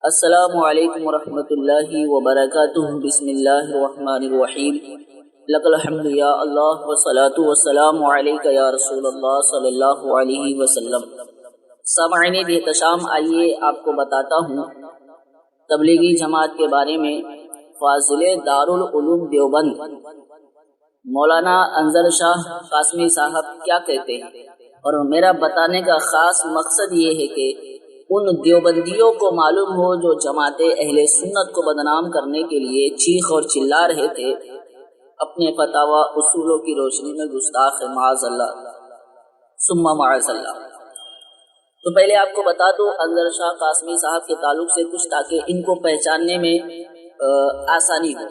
السلام علیکم ورحمۃ اللہ وبرکاتہ۔ بسم اللہ الرحمن الرحیم۔ لک الحمد یا اللہ والصلاة والسلام علیک یا رسول اللہ صلی اللہ علیہ وسلم۔ سامعین احتشام، آئیے آپ کو بتاتا ہوں تبلیغی جماعت کے بارے میں۔ فاضل دارالعلوم دیوبند مولانا انظر شاہ قاسمی صاحب کیا کہتے ہیں، اور میرا بتانے کا خاص مقصد یہ ہے کہ ان دیوبندیوں کو معلوم ہو جو جماعت اہل سنت کو بدنام کرنے کے لیے چیخ اور چلا رہے تھے، اپنے فتاوی اصولوں کی روشنی میں گستاخ ہے، معاذ اللہ ثم معاذ اللہ۔ تو پہلے آپ کو بتا دو انظر شاہ قاسمی صاحب کے تعلق سے کچھ، تاکہ ان کو پہچاننے میں آسانی ہو۔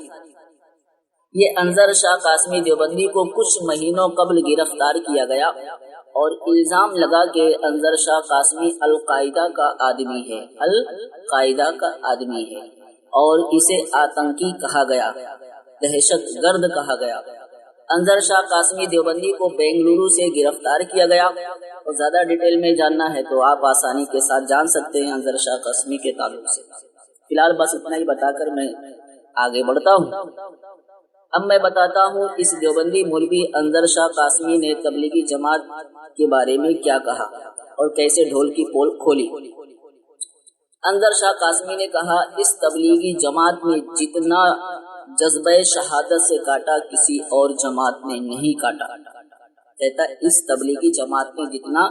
یہ انظر شاہ قاسمی دیوبندی کو کچھ مہینوں قبل گرفتار کیا گیا اور الزام لگا کہ انظر شاہ قاسمی القاعدہ کا آدمی ہے، القاعدہ کا آدمی ہے، اور اسے آتنکی کہا گیا، دہشت گرد کہا گیا۔ انظر شاہ قاسمی دیوبندی کو بنگلورو سے گرفتار کیا گیا، اور زیادہ ڈیٹیل میں جاننا ہے تو آپ آسانی کے ساتھ جان سکتے ہیں انظر شاہ قاسمی کے تعلق سے۔ فی الحال بس اتنا ہی بتا کر میں آگے بڑھتا ہوں۔ اب میں بتاتا ہوں اس دیوبندی مولوی انظر شاہ قاسمی نے تبلیغی جماعت کے بارے میں کیا کہا اور کیسے ڈھول کی پول کھولی۔ انظر شاہ قاسمی نے کہا، اس تبلیغی جماعت میں جتنا جذبہ شہادت سے کاٹا کسی اور جماعت نے نہیں کاٹا۔ کہتا اس تبلیغی جماعت میں جتنا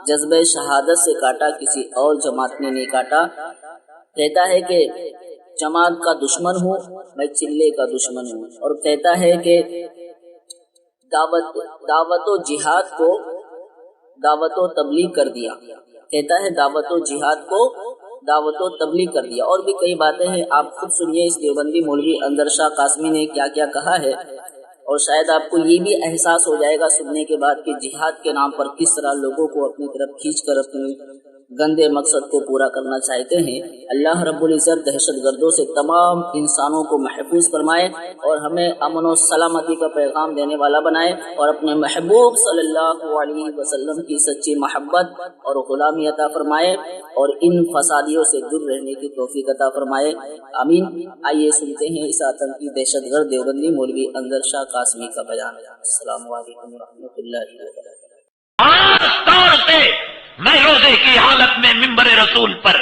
جذبہ شہادت سے کاٹا کسی اور جماعت نے نہیں کاٹا۔ کہتا ہے کہ جماعت کا دشمن ہوں میں، چلے کا دشمن ہوں، اور کہتا ہے کہ دعوت و جہاد کو دعوت و تبلیغ کر دیا۔ کہتا ہے دعوت و جہاد کو دعوت و تبلیغ کر دیا، اور بھی کئی باتیں ہیں، آپ خود سنیے اس دیوبندی مولوی انظر شاہ قاسمی نے کیا کیا کہا ہے، اور شاید آپ کو یہ بھی احساس ہو جائے گا سننے کے بعد کہ جہاد کے نام پر کس طرح لوگوں کو اپنی طرف کھینچ کر اپنی گندے مقصد کو پورا کرنا چاہتے ہیں۔ اللہ رب العزت دہشت گردوں سے تمام انسانوں کو محفوظ فرمائے اور ہمیں امن و سلامتی کا پیغام دینے والا بنائے، اور اپنے محبوب صلی اللہ علیہ وسلم کی سچی محبت اور غلامی عطا فرمائے، اور ان فسادیوں سے دور رہنے کی توفیق عطا فرمائے، آمین۔ آئیے سنتے ہیں اس آتنکی دہشت گرد دیوبندی مولوی انظر شاہ قاسمی کا بیان۔ السلام علیکم ورحمۃ اللہ وبرکاتہ۔ میں روزے کی حالت میں ممبر رسول پر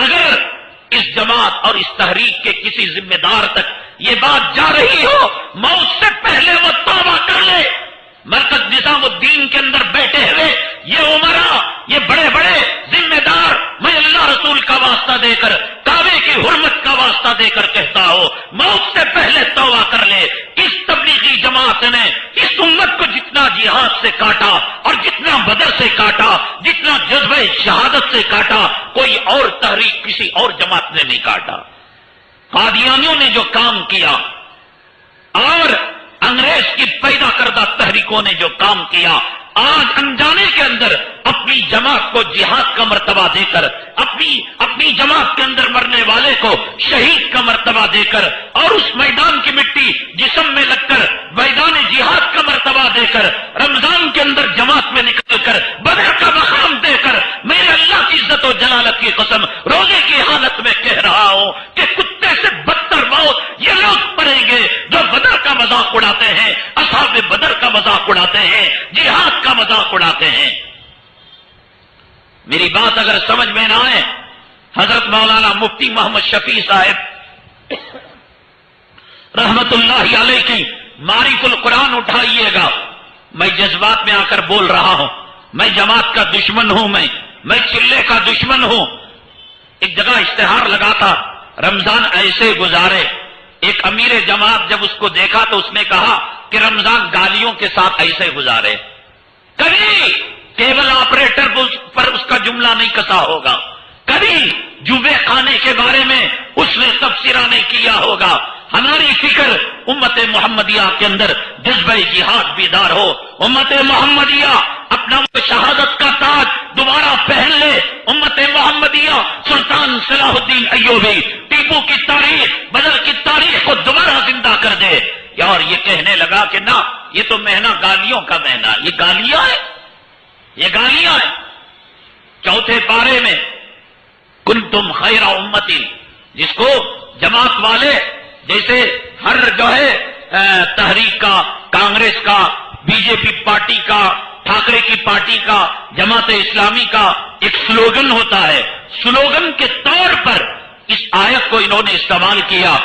اگر اس جماعت اور اس تحریک کے کسی ذمہ دار تک یہ بات جا رہی ہو، موت سے پہلے وہ توبہ کر لے۔ مرکز نظام الدین کے اندر بیٹھے ہوئے یہ عمرا، یہ بڑے بڑے ذمہ دار، میں اللہ رسول کا واسطہ دے کر، کعبے کی حرمت کا واسطہ دے کر کہتا ہو، موت سے پہلے توبہ کر لے۔ اس تبلیغی جماعت نے اس امت کو جتنا جہاد سے کاٹا اور جتنا بدر سے کاٹا، جتنا جذبہ شہادت سے کاٹا، کوئی اور تحریک کسی اور جماعت نے نہیں کاٹا۔ قادیانیوں نے جو کام کیا اور انگریز کی پیدا کردہ تحریکوں نے جو کام کیا، آج انجانے کے اندر اپنی جماعت کو جہاد کا مرتبہ دے کر، اپنی جماعت کے اندر مرنے والے کو شہید کا مرتبہ دے کر، اور اس میدان کی مٹی جسم میں لگ کر میدان جہاد کا مرتبہ دے کر، رمضان کے اندر جماعت میں نکل کر بدر کا مقام دے کر، میرے اللہ کی عزت و جلالت کی قسم روزے کی حالت میں کہہ رہا ہوں کہ کتے سے بدتر موت یہ لوگ پڑیں گے جو بدر کا مذاق اڑاتے ہیں، اصحاب بدر کا مذاق اڑاتے ہیں، جہاد کا مذاق اڑاتے ہیں۔ میری بات اگر سمجھ میں نہ آئے، حضرت مولانا مفتی محمد شفیع صاحب رحمت اللہ علیہ کی معرف القرآن اٹھائیے گا۔ میں جذبات میں آ کر بول رہا ہوں، میں جماعت کا دشمن ہوں، میں چلے کا دشمن ہوں۔ ایک جگہ اشتہار لگا تھا، رمضان ایسے گزارے۔ ایک امیر جماعت جب اس کو دیکھا تو اس نے کہا کہ رمضان گالیوں کے ساتھ ایسے گزارے۔ کبھی کیبل آپریٹر پر اس کا جملہ نہیں کسا ہوگا، کبھی جوبے خانے کے بارے میں اس نے تبصرہ نہیں کیا ہوگا۔ ہماری فکر امت محمدیہ کے اندر جذبہ جہاد بیدار ہو، امت محمدیہ اپنا وہ شہادت کا تاج دوبارہ پہن لے، امت محمدیہ سلطان صلاح الدین ایوبی، ٹیپو کی تاریخ، بدر کی تاریخ کو دوبارہ زندہ کر دے۔ اور یہ کہنے لگا کہ نہ، یہ تو مہینہ گالیوں کا مہینہ، یہ گالیاں ہے، یہ گالیاں ہیں۔ چوتھے پارے میں کنتم خیر امت جس کو جماعت والے جیسے ہر جو ہے تحریک کا، کانگریس کا، بی جے پی پارٹی کا، ٹھاکرے کی پارٹی کا، جماعت اسلامی کا ایک سلوگن ہوتا ہے، سلوگن کے طور پر اس آیت کو انہوں نے استعمال کیا،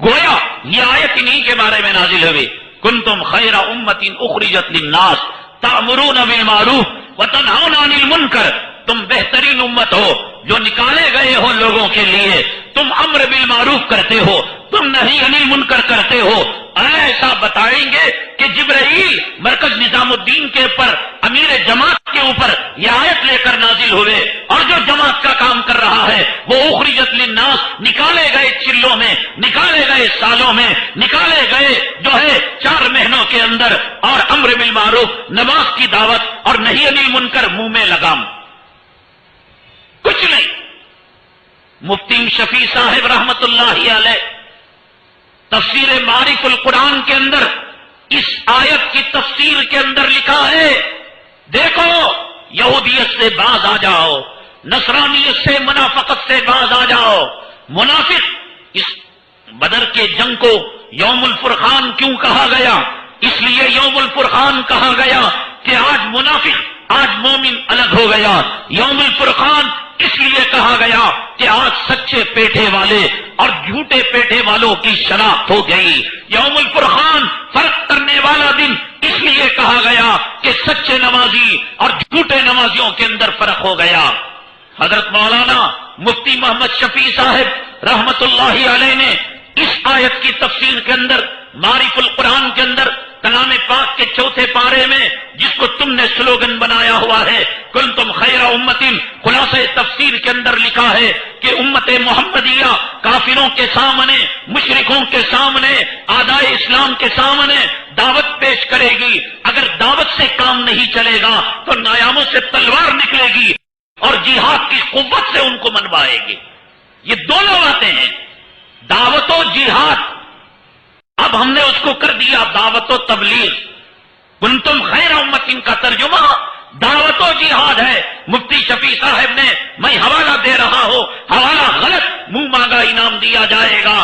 گویا یہ آیت انہی کے بارے میں نازل ہوئی، کنتم خیر امت اخرجت للناس تأمرون بالمعروف وتنہون عن المنکر، تم بہترین امت ہو جو نکالے گئے ہو لوگوں کے لیے، تم امر بالمعروف کرتے ہو، تم نہی عن المنکر کرتے ہو۔ ایسا بتائیں گے کہ جبرائیل مرکز نظام الدین کے اوپر، امیر جماعت کے اوپر یہ آیت لے کر نازل ہوئے، اور جو جماعت کا کام کر رہا ہے وہ اخرجت للناس، نکالے گئے چلوں میں، نکالے گئے سالوں میں، نکالے گئے جو ہے 4 مہینوں کے اندر، اور امر بالمعروف نماز کی دعوت اور نہی عن المنکر منہ میں لگام، کچھ نہیں۔ مفتی شفیع صاحب رحمت اللہ علیہ تفسیر معارف القرآن کے اندر اس آیت کی تفسیر کے اندر لکھا ہے، دیکھو یہودیت سے باز آ جاؤ، نصرانیت سے، منافقت سے باز آ جاؤ۔ منافق، اس بدر کے جنگ کو یوم الفرقان کیوں کہا گیا؟ اس لیے یوم الفرقان کہا گیا کہ آج منافق، آج مومن الگ ہو گیا۔ یوم الفرقان اس لیے کہا گیا کہ آج سچے پیٹھے والے اور جھوٹے پیٹھے والوں کی شناخت ہو گئی۔ یوم الفرقان فرق کرنے والا دن اس لیے کہا گیا کہ سچے نمازی اور جھوٹے نمازیوں کے اندر فرق ہو گیا۔ حضرت مولانا مفتی محمد شفیع صاحب رحمت اللہ علیہ نے اس آیت کی تفسیر کے اندر، معارف القرآن کے اندر، کلام پاک کے 4 پارے میں، جس کو تم نے سلوگن بنایا ہوا ہے کنتم خیر امت، خلاصہ تفسیر کے اندر لکھا ہے کہ امت محمدیہ کافروں کے سامنے، مشرکوں کے سامنے، اعدائے اسلام کے سامنے دعوت پیش کرے گی۔ اگر دعوت سے کام نہیں چلے گا تو نیاموں سے تلوار نکلے گی اور جہاد کی قوت سے ان کو منوائے گی۔ یہ دونوں باتیں ہیں، دعوت و جہاد۔ اب ہم نے اس کو کر دیا دعوت و تبلیغ۔ کنتم خیر امت کا ترجمہ دعوت و جہاد ہے۔ مفتی شفیع صاحب نے، میں حوالہ دے رہا ہوں، حوالہ غلط، منہ مانگا انعام دیا جائے گا۔